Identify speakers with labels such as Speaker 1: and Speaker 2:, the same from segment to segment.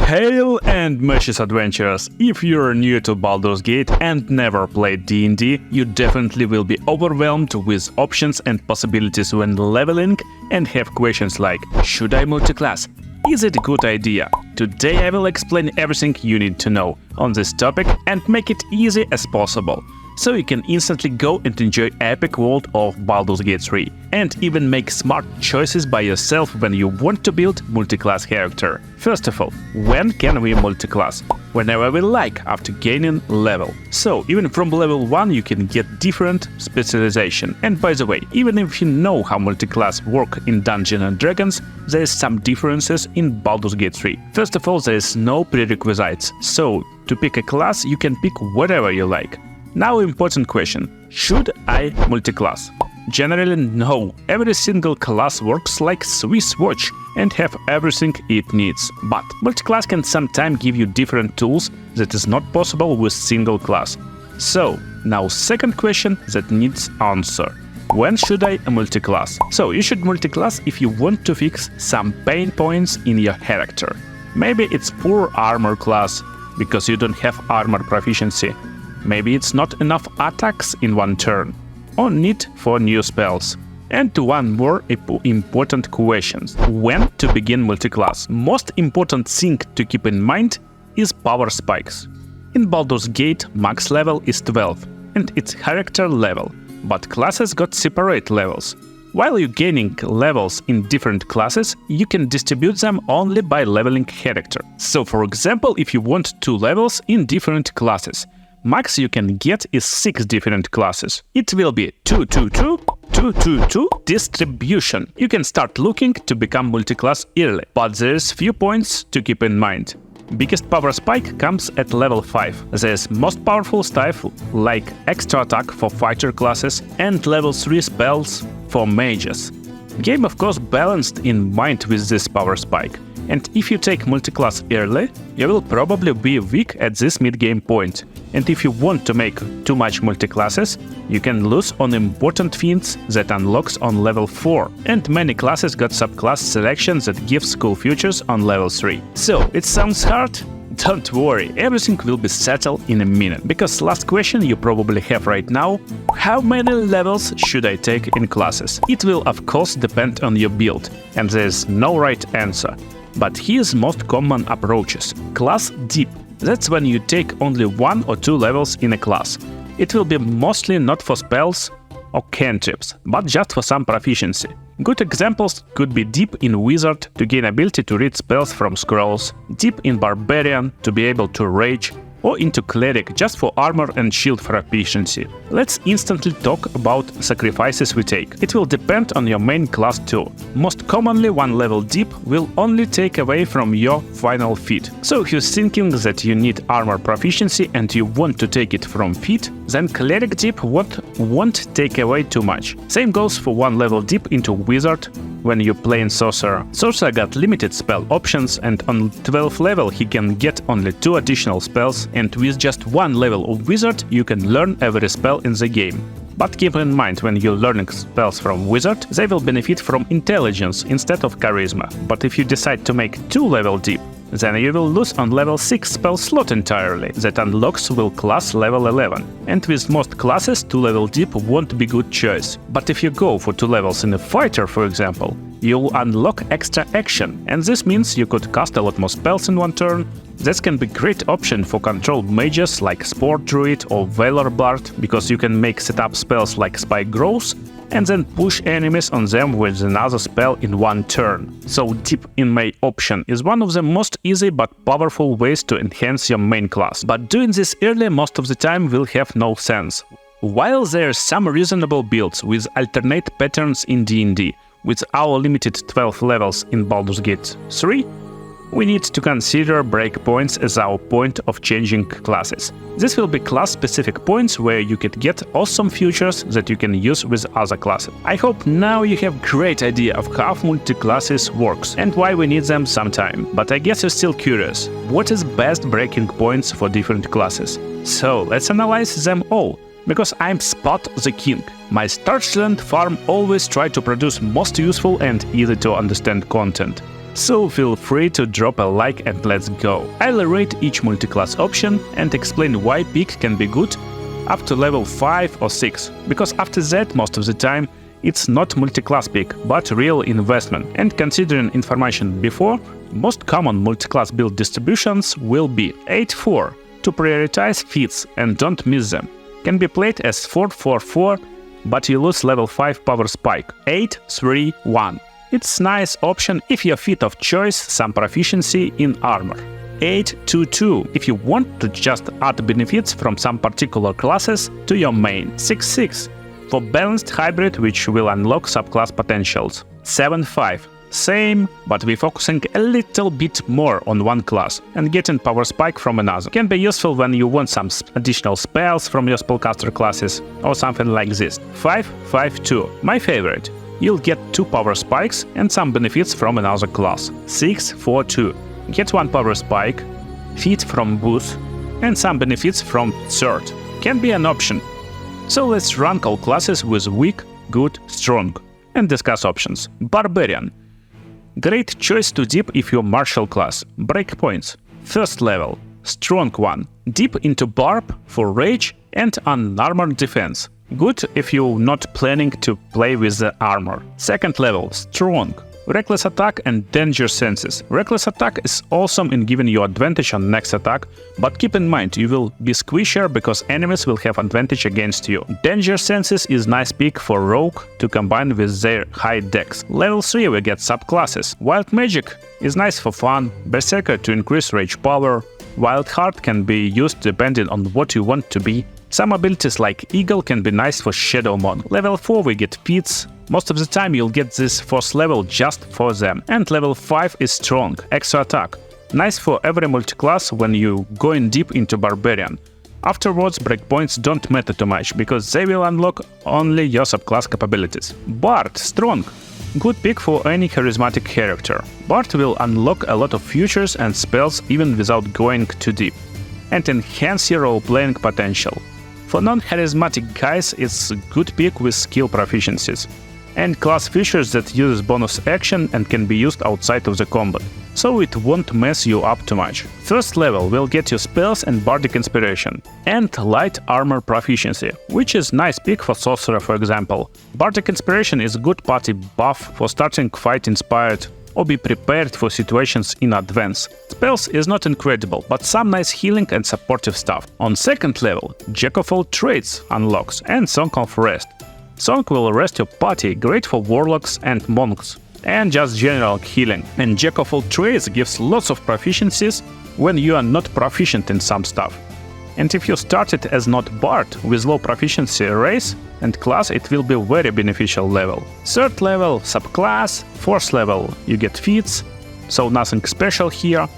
Speaker 1: Hail and Meshes adventurers! If you're new to Baldur's Gate and never played D&D, you definitely will be overwhelmed with options and possibilities when leveling and have questions like, should I multiclass? Is it a good idea? Today I will explain everything you need to know on this topic and make it easy as possible, so you can instantly go and enjoy epic world of Baldur's Gate 3, and even make smart choices by yourself when you want to build multiclass character. First of all, when can we multiclass? Whenever we like, after gaining level. So even from level 1 you can get different specialization. And by the way, even if you know how multiclass work in Dungeons & Dragons, there is some differences in Baldur's Gate 3. First of all, there is no prerequisites, so to pick a class you can pick whatever you like. Now important question, should I multiclass? Generally no, every single class works like Swiss watch and have everything it needs. But multiclass can sometimes give you different tools that is not possible with single class. So, now second question that needs answer. When should I multiclass? So you should multiclass if you want to fix some pain points in your character. Maybe it's poor armor class, because you don't have armor proficiency. Maybe it's not enough attacks in one turn, or need for new spells. And one more important question. When to begin multiclass? Most important thing to keep in mind is power spikes. In Baldur's Gate, max level is 12, and it's character level, but classes got separate levels. While you're gaining levels in different classes, you can distribute them only by leveling character. So for example, if you want 2 levels in different classes, max you can get is 6 different classes. It will be 2-2-2, 2-2-2 distribution. You can start looking to become multiclass early, but there's few points to keep in mind. Biggest power spike comes at level 5. There's most powerful stuff like extra attack for fighter classes and level 3 spells for mages. Game of course balanced in mind with this power spike. And if you take multiclass early, you will probably be weak at this mid-game point. And if you want to make too much multiclasses, you can lose on important feats that unlocks on level 4. And many classes got subclass selections that gives cool features on level 3. So, it sounds hard? Don't worry, everything will be settled in a minute. Because last question you probably have right now, how many levels should I take in classes? It will of course depend on your build, and there's no right answer. But here's most common approaches. Class deep. That's when you take only 1 or 2 levels in a class. It will be mostly not for spells or cantrips, but just for some proficiency. Good examples could be deep in Wizard to gain ability to read spells from scrolls, deep in Barbarian to be able to rage, or into Cleric just for armor and shield proficiency. Let's instantly talk about sacrifices we take. It will depend on your main class too. Most commonly 1 level deep will only take away from your final feat. So if you're thinking that you need armor proficiency and you want to take it from feat, then Cleric deep won't take away too much. Same goes for 1 level deep into Wizard when you're playing Sorcerer. Sorcerer got limited spell options, and on 12th level he can get only 2 additional spells, and with just 1 level of Wizard you can learn every spell in the game. But keep in mind, when you're learning spells from Wizard, they will benefit from intelligence instead of charisma. But if you decide to make 2 level deep, then you will lose on level 6 spell slot entirely, that unlocks will class level 11. And with most classes 2 level deep won't be good choice. But if you go for 2 levels in a fighter, for example, you'll unlock extra action, and this means you could cast a lot more spells in one turn. This can be great option for controlled mages like Sport Druid or Valor Bard, because you can make setup spells like Spike Growth and then push enemies on them with another spell in one turn. So deep in my option is one of the most easy but powerful ways to enhance your main class. But doing this early most of the time will have no sense. While there are some reasonable builds with alternate patterns in D&D, with our limited 12 levels in Baldur's Gate 3, we need to consider breakpoints as our point of changing classes. This will be class-specific points where you could get awesome features that you can use with other classes. I hope now you have great idea of how multi-classes works and why we need them sometime. But I guess you're still curious, what is best breaking points for different classes? So let's analyze them all. Because I'm Spot the King. My Starchland farm always try to produce most useful and easy to understand content. so feel free to drop a like and let's go. I'll rate each multiclass option and explain why pick can be good up to level 5 or 6, because after that most of the time it's not multiclass pick, but real investment. And considering information before, most common multiclass build distributions will be 8-4 to prioritize feats and don't miss them. Can be played as 4-4-4, but you lose level 5 power spike. 8-3-1. It's nice option if your feat of choice some proficiency in armor. 8-2-2 if you want to just add benefits from some particular classes to your main. 6-6 for balanced hybrid which will unlock subclass potentials. 7-5 same, but we're focusing a little bit more on one class and getting power spike from another. Can be useful when you want some additional spells from your spellcaster classes or something like this. 5-5-2 my favorite. You'll get 2 power spikes and some benefits from another class. 6-4-2 get 1 power spike, feat from booth, and some benefits from third. Can be an option. So let's rank all classes with weak, good, strong, and discuss options. Barbarian. Great choice to dip if you're martial class. Breakpoints. First level. Strong one. Dip into barb for rage and unarmored defense. Good if you're not planning to play with the armor. Second level. Strong. Reckless attack and danger senses. Reckless attack is awesome in giving you advantage on next attack, but keep in mind you will be squishier because enemies will have advantage against you. Danger senses is nice pick for rogue to combine with their high dex. Level 3 we get subclasses. Wild magic is nice for fun, berserker to increase rage power, wild heart can be used depending on what you want to be. Some abilities like eagle can be nice for shadow monk. Level 4 we get feats. Most of the time you'll get this 4th level just for them. And level 5 is strong, extra attack. Nice for every multiclass when you going deep into Barbarian. Afterwards breakpoints don't matter too much, because they will unlock only your subclass capabilities. Bard, strong. Good pick for any charismatic character. Bard will unlock a lot of features and spells even without going too deep, and enhance your role-playing potential. For non-charismatic guys it's a good pick with skill proficiencies and class features that use bonus action and can be used outside of the combat, so it won't mess you up too much. First level will get you spells and bardic inspiration, and light armor proficiency, which is nice pick for Sorcerer for example. Bardic inspiration is good party buff for starting fight inspired or be prepared for situations in advance. Spells is not incredible, but some nice healing and supportive stuff. On second level, Jack of all trades unlocks and Song of Rest. Song will rest your party, great for warlocks and monks, and just general healing. And Jack of all trades gives lots of proficiencies when you are not proficient in some stuff. And if you started as not bard with low proficiency race and class, it will be very beneficial level. Third level, subclass. Fourth level, you get feats, so nothing special here.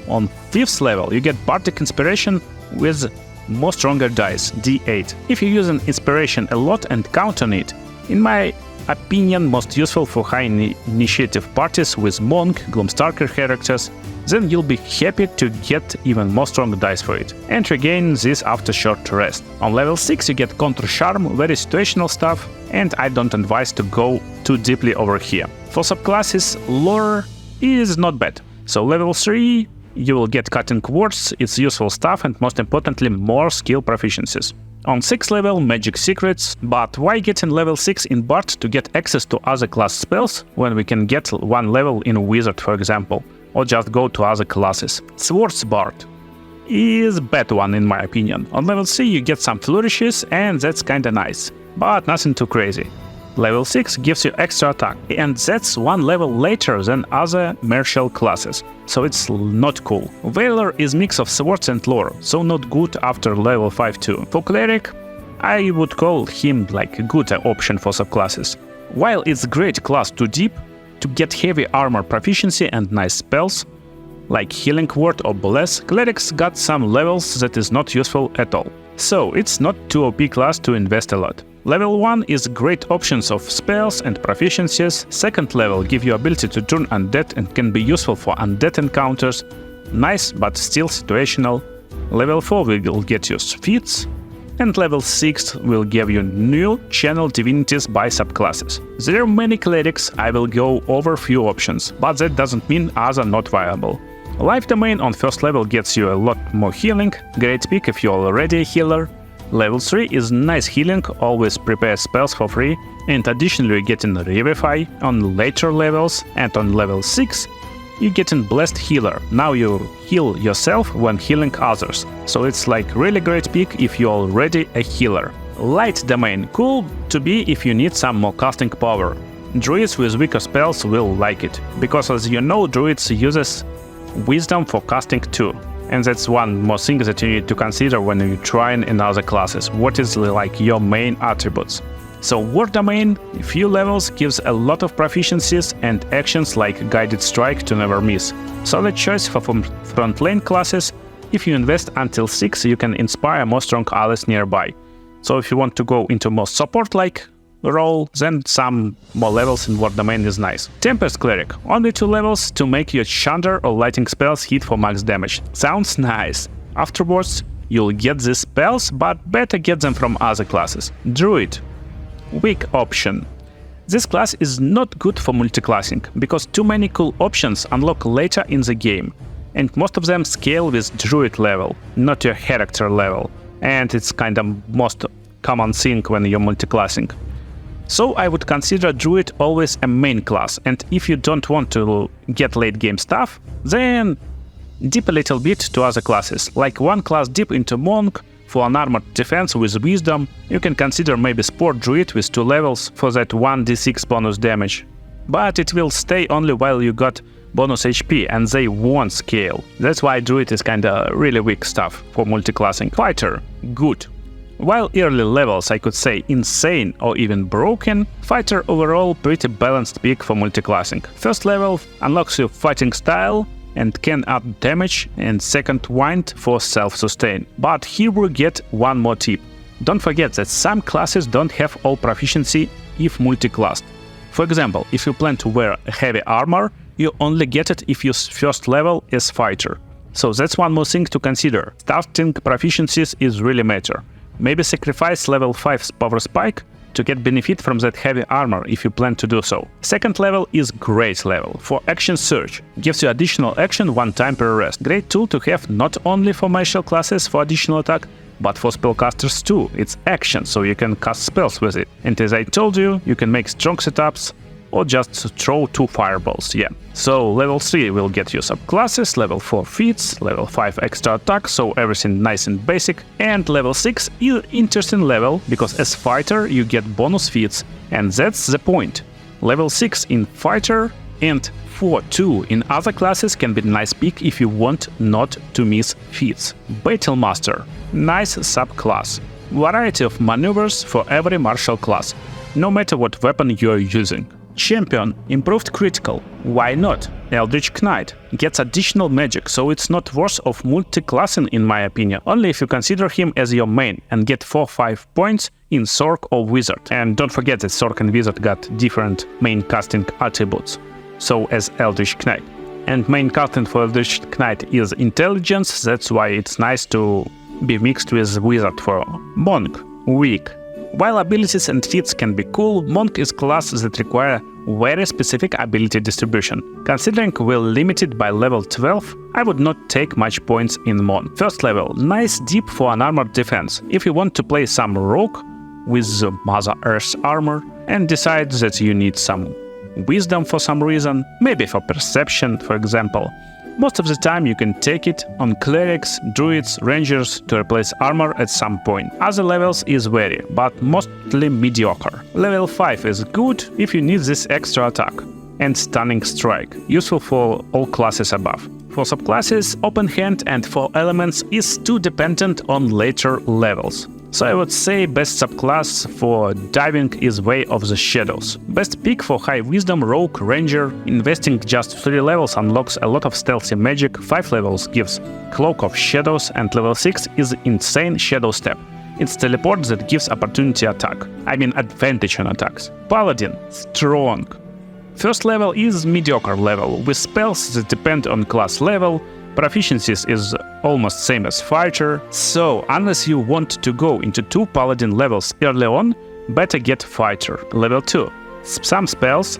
Speaker 1: On 5th level, you get bardic inspiration with more stronger dice, D8. If you use an inspiration a lot and count on it, in my opinion most useful for high initiative parties with monk, gloomstalker characters, then you'll be happy to get even more strong dice for it, and regain this after short rest. On level 6 you get counter charm, very situational stuff, and I don't advise to go too deeply over here. For subclasses, lore is not bad. So level 3 you will get cutting words, it's useful stuff, and most importantly more skill proficiencies. On 6th level, magic secrets, but why get in level 6 in Bard to get access to other class spells when we can get 1 level in Wizard for example, or just go to other classes. Swords Bard is a bad one in my opinion. On level 3 you get some flourishes and that's kinda nice, but nothing too crazy. Level 6 gives you extra attack, and that's 1 level later than other martial classes, so it's not cool. Valor is mix of swords and lore, so not good after level 5 too. For Cleric, I would call him like a good option for subclasses. While it's a great class to deep, to get heavy armor proficiency and nice spells, like Healing Word or Bless, Cleric's got some levels that is not useful at all. So it's not too OP class to invest a lot. Level 1 is great options of spells and proficiencies. Second level give you ability to turn undead and can be useful for undead encounters. Nice, but still situational. Level 4 will get you feats. and level 6 will give you new channel divinities by subclasses. There are many clerics, I will go over few options, but that doesn't mean others are not viable. Life Domain on first level gets you a lot more healing, great pick if you're already a healer. Level 3 is nice healing, always prepare spells for free, and additionally you're getting Revivify on later levels, and on level 6 you're getting Blessed Healer. Now you heal yourself when healing others, so it's like really great pick if you're already a healer. Light Domain, cool to be if you need some more casting power. Druids with weaker spells will like it, because as you know Druids uses Wisdom for casting too. And that's one more thing that you need to consider when you're trying in other classes, what is like your main attributes. So War Domain, few levels, gives a lot of proficiencies and actions like Guided Strike to never miss. Solid choice for frontline classes. If you invest until 6, you can inspire more strong allies nearby. So if you want to go into more support-like role, then some more levels in War Domain is nice. Tempest Cleric, only 2 levels to make your Chandra or Lighting spells hit for max damage. Sounds nice. Afterwards, you'll get these spells, but better get them from other classes. Druid, weak option. This class is not good for multiclassing, because too many cool options unlock later in the game, and most of them scale with Druid level, not your character level, and it's kind of most common thing when you're multiclassing. So I would consider Druid always a main class, and if you don't want to get late game stuff, then dip a little bit to other classes, like one class dip into Monk for an armored defense with Wisdom. You can consider maybe Sport Druid with 2 levels for that 1d6 bonus damage. But it will stay only while you got bonus HP, and they won't scale. That's why Druid is kinda really weak stuff for multiclassing. Fighter, good. While early levels I could say insane or even broken, Fighter overall pretty balanced pick for multiclassing. First level unlocks your fighting style and can add damage, and second wind for self-sustain. But here we get one more tip. Don't forget that some classes don't have all proficiency if multiclassed. For example, if you plan to wear heavy armor, you only get it if your first level is Fighter. So that's one more thing to consider. Starting proficiencies is really matter. Maybe sacrifice level 5's power spike to get benefit from that heavy armor if you plan to do so. Second level is great level for action surge. Gives you additional action 1 time per rest. Great tool to have not only for martial classes for additional attack, but for spellcasters too. It's action, so you can cast spells with it. And as I told you, you can make strong setups or just throw 2 fireballs, yeah. So level 3 will get you subclasses, level 4 feats, level 5 extra attack, so everything nice and basic. And level 6 is interesting level, because as fighter you get bonus feats, and that's the point. Level 6 in fighter and 4 too in other classes can be nice pick if you want not to miss feats. Battle Master, nice subclass. Variety of maneuvers for every martial class, no matter what weapon you're using. Champion, improved critical, why not? Eldritch Knight gets additional magic, so it's not worth of multiclassing in my opinion, only if you consider him as your main and get 4-5 points in Sorc or Wizard. And don't forget that Sorc and Wizard got different main casting attributes, so as Eldritch Knight. And main casting for Eldritch Knight is Intelligence, that's why it's nice to be mixed with Wizard for Monk, weak. While abilities and feats can be cool, Monk is class that require very specific ability distribution. Considering we're limited by level 12, I would not take much points in Monk. First level, nice deep for an armored defense. If you want to play some rogue with Mother Earth armor and decide that you need some wisdom for some reason, maybe for perception, for example, most of the time you can take it on clerics, druids, rangers to replace armor at some point. Other levels is vary, but mostly mediocre. Level 5 is good if you need this extra attack. And Stunning Strike, useful for all classes above. For subclasses, Open Hand and 4 elements is too dependent on later levels. So I would say best subclass for diving is Way of the Shadows. Best pick for high wisdom, rogue, ranger. Investing just 3 levels unlocks a lot of stealthy magic, 5 levels gives Cloak of Shadows, and level 6 is Insane Shadow Step. It's teleport that gives opportunity attack, advantage on attacks. Paladin, strong. First level is mediocre level, with spells that depend on class level. Proficiencies is almost same as fighter, so unless you want to go into 2 paladin levels early on, better get fighter, level 2. Some spells,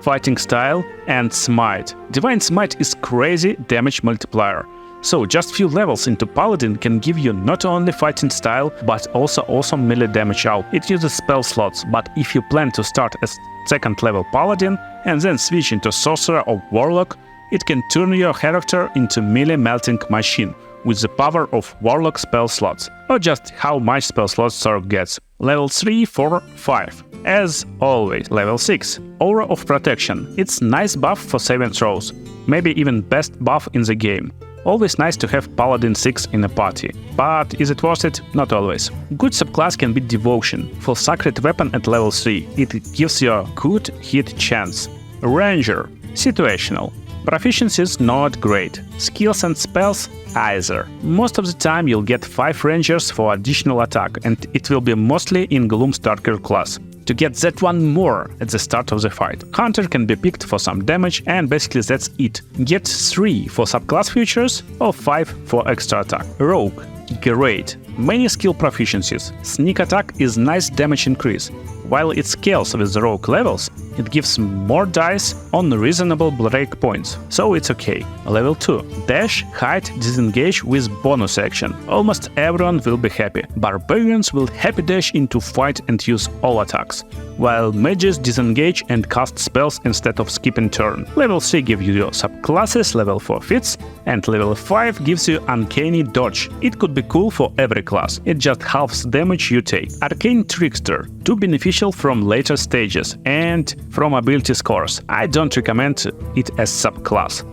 Speaker 1: fighting style and smite. Divine smite is crazy damage multiplier. So just few levels into Paladin can give you not only fighting style, but also awesome melee damage out. It uses spell slots, but if you plan to start as 2nd level Paladin and then switch into Sorcerer or Warlock, it can turn your character into melee melting machine with the power of Warlock spell slots, or just how much spell slots Sorcerer gets. Level 3, 4, 5. As always, level 6. Aura of Protection. It's nice buff for saving throws, maybe even best buff in the game. Always nice to have Paladin 6 in a party, but is it worth it? Not always. Good subclass can be Devotion, for Sacred Weapon at level 3. It gives you a good hit chance. Ranger. Situational. Proficiency is not great. Skills and spells either. Most of the time you'll get 5 rangers for additional attack, and it will be mostly in Gloomstalker class. To get that one more at the start of the fight. Hunter can be picked for some damage, and basically that's it. Get 3 for subclass features or 5 for extra attack. Rogue. Great. Many skill proficiencies. Sneak attack is nice damage increase. While it scales with the rogue levels, it gives more dice on reasonable break points, so it's okay. Level 2. Dash, hide, disengage with bonus action. Almost everyone will be happy. Barbarians will happy dash into fight and use all attacks, while mages disengage and cast spells instead of skipping turn. Level 3 gives you your subclasses, level 4 fits, and level 5 gives you Uncanny Dodge. It could be cool for every class, it just halves damage you take. Arcane Trickster. Too beneficial from later stages and from ability scores. I don't recommend it as subclass.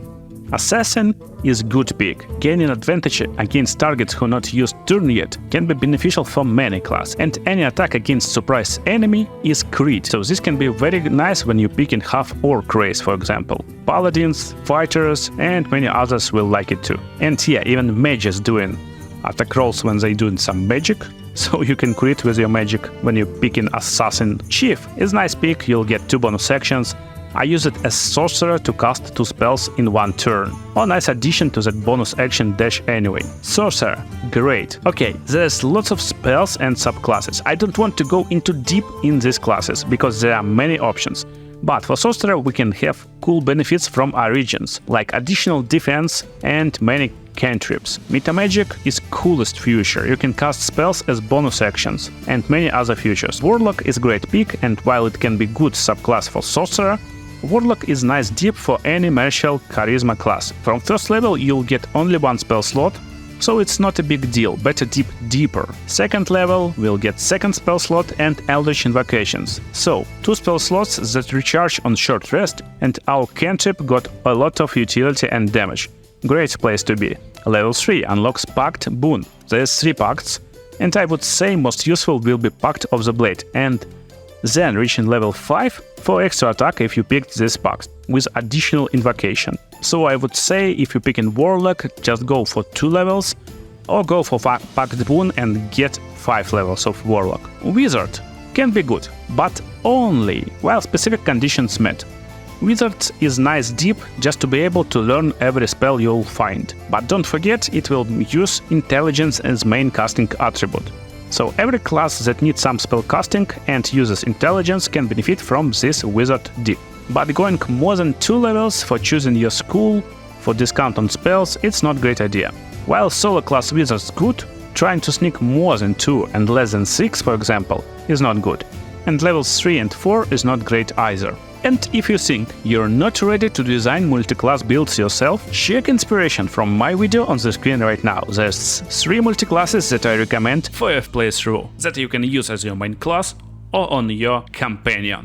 Speaker 1: Assassin is good pick. Gaining advantage against targets who not used turn yet can be beneficial for many class, and any attack against surprise enemy is crit, so this can be very nice when you pick in half-orc race, for example. Paladins, fighters and many others will like it too. And yeah, even mages doing attack rolls when they doing some magic, so you can crit with your magic when you pick in Assassin. Chief is nice pick, you'll get 2 bonus actions. I use it as Sorcerer to cast 2 spells in 1 turn. A nice addition to that bonus action dash anyway. Sorcerer, great. Okay, there's lots of spells and subclasses. I don't want to go into deep in these classes, because there are many options. But for Sorcerer we can have cool benefits from our regions, like additional defense and many cantrips. Metamagic is coolest feature, you can cast spells as bonus actions, and many other features. Warlock is great pick, and while it can be good subclass for Sorcerer, Warlock is nice deep for any martial charisma class. From 1st level you'll get only 1 spell slot, so it's not a big deal, better dip deeper. 2nd level we'll get 2nd spell slot and Eldritch Invocations. So, 2 spell slots that recharge on short rest, and our cantrip got a lot of utility and damage. Great place to be. Level 3 unlocks Pact Boon. There's 3 pacts, and I would say most useful will be Pact of the Blade, and then reaching level 5 for extra attack if you picked this pact, with additional invocation. So I would say if you pick in Warlock, just go for 2 levels, or go for Pact Boon and get 5 levels of Warlock. Wizard can be good, but only while specific conditions met. Wizard is nice deep just to be able to learn every spell you'll find, but don't forget it will use intelligence as main casting attribute. So every class that needs some spell casting and uses intelligence can benefit from this wizard dip. But going more than 2 levels for choosing your school for discount on spells, it's not a great idea. While solo class wizard's good, trying to sneak more than 2 and less than 6, for example, is not good. And levels 3 and 4 is not great either. And if you think you're not ready to design multi-class builds yourself, check inspiration from my video on the screen right now. There's 3 multi-classes that I recommend for your playthrough that you can use as your main class or on your companion.